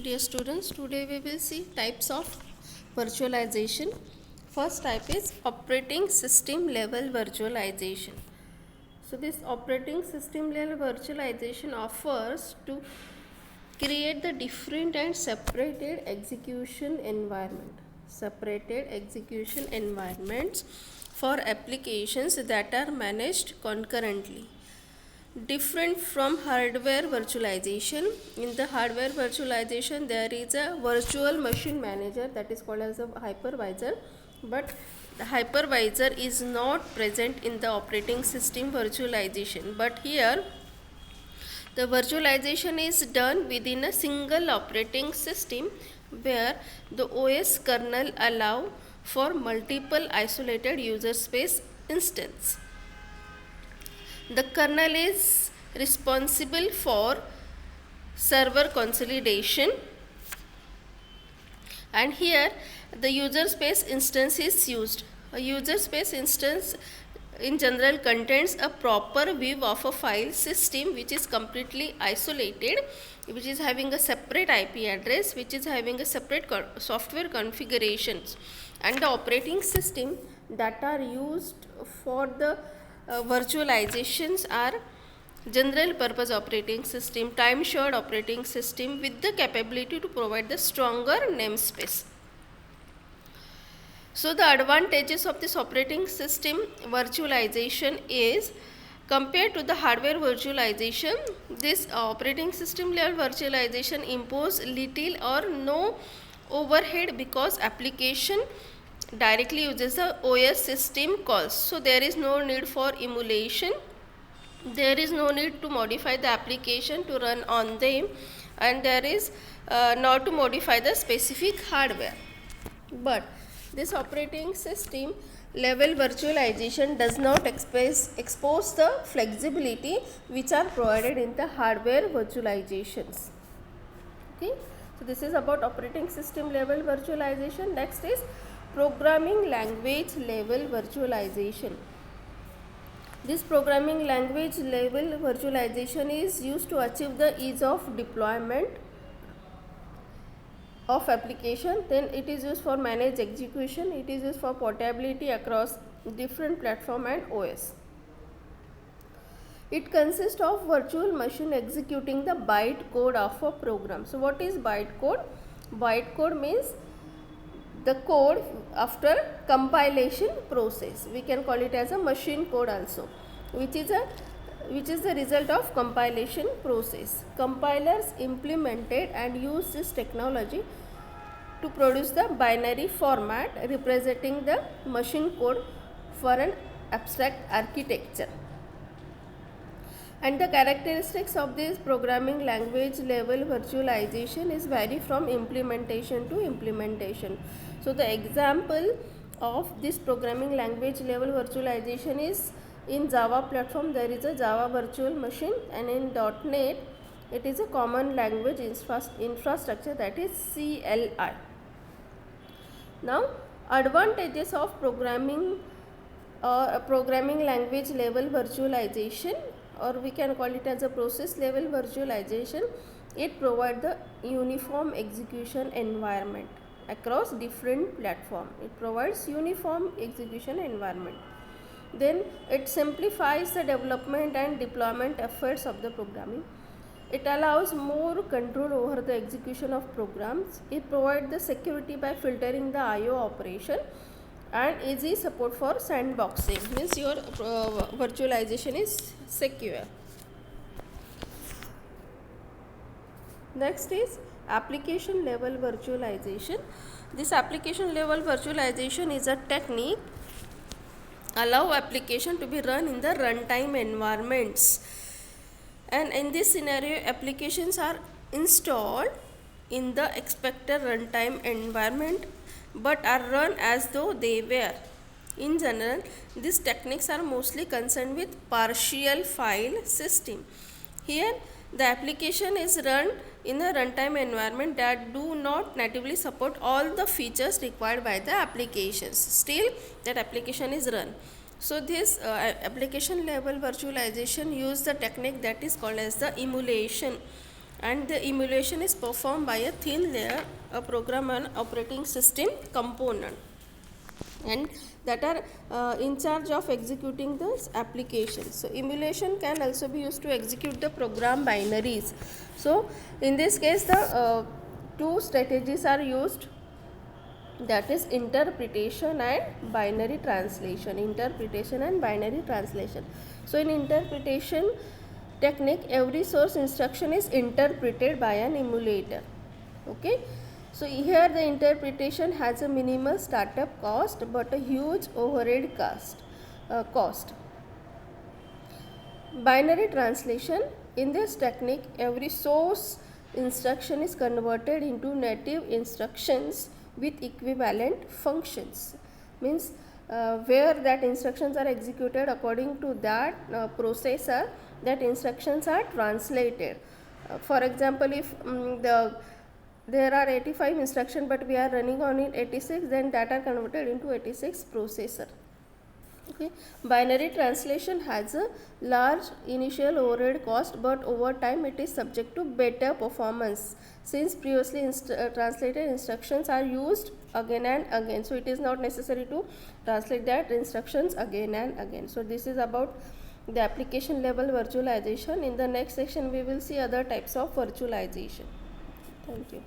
Dear students, today we will see types of virtualization. First type is operating system level virtualization. So this operating system level virtualization offers to create the different and separated execution environment. Separated execution environments for applications that are managed concurrently. Different from hardware virtualization. In the hardware virtualization there is a virtual machine manager that is called as a hypervisor, but the hypervisor is not present in the operating system virtualization. But here the virtualization is done within a single operating system where the OS kernel allow for multiple isolated user space instance. The kernel is responsible for server consolidation, and here the user space instance is used. A user space instance in general contains a proper view of a file system which is completely isolated, which is having a separate IP address, which is having a separate software configurations, and the operating system that are used for the virtualizations are general purpose operating system, time shared operating system with the capability to provide the stronger namespace. So the advantages of this operating system virtualization is, compared to the hardware virtualization, this operating system level virtualization imposes little or no overhead because application directly uses the OS system calls. So there is no need for emulation, there is no need to modify the application to run on them, and there is not to modify the specific hardware. But this operating system level virtualization does not expose the flexibility which are provided in the hardware virtualizations. Okay, so this is about operating system level virtualization. Next is programming language level virtualization. This programming language level virtualization is used to achieve the ease of deployment of application. Then it is used for managed execution, it is used for portability across different platform and OS. It consists of virtual machine executing the byte code of a program. So what is byte code? Byte code means the code after compilation process. We can call it as a machine code also, which is the result of compilation process. Compilers implemented and use this technology to produce the binary format representing the machine code for an abstract architecture. And the characteristics of this programming language level virtualization is vary from implementation to implementation. So the example of this programming language level virtualization is in Java platform there is a Java virtual machine, and in .NET it is a common language infrastructure, that is CLI. Now advantages of programming language level virtualization, or we can call it as a process level virtualization. It provides the uniform execution environment across different platforms. It provides uniform execution environment. Then it simplifies the development and deployment efforts of the programming. It allows more control over the execution of programs. It provides the security by filtering the I/O operation, and easy support for sandboxing, means your virtualization is secure. Next is application level virtualization. This application level virtualization is a technique allow application to be run in the runtime environments, and in this scenario applications are installed in the expected runtime environment but are run as though they were. In general, these techniques are mostly concerned with partial file system. Here the application is run in a runtime environment that do not natively support all the features required by the applications. Still that application is run. So this application level virtualization use the technique that is called as the emulation. and the emulation is performed by a thin layer, a program and operating system component, and that are in charge of executing this application. So emulation can also be used to execute the program binaries. So in this case the two strategies are used, that is interpretation and binary translation. So in interpretation technique, every source instruction is interpreted by an emulator. Okay, so here the interpretation has a minimal startup cost but a huge overhead cost. Binary translation, in this technique every source instruction is converted into native instructions with equivalent functions. Means where that instructions are executed according to that processor, that instructions are translated. For example, if there are 85 instructions but we are running on it 86, then that are converted into 86 processor. Okay. Binary translation has a large initial overhead cost, but over time it is subject to better performance since previously translated instructions are used again and again. So it is not necessary to translate that instructions again and again. So this is about the application level virtualization. In the next section we will see other types of virtualization. Thank you.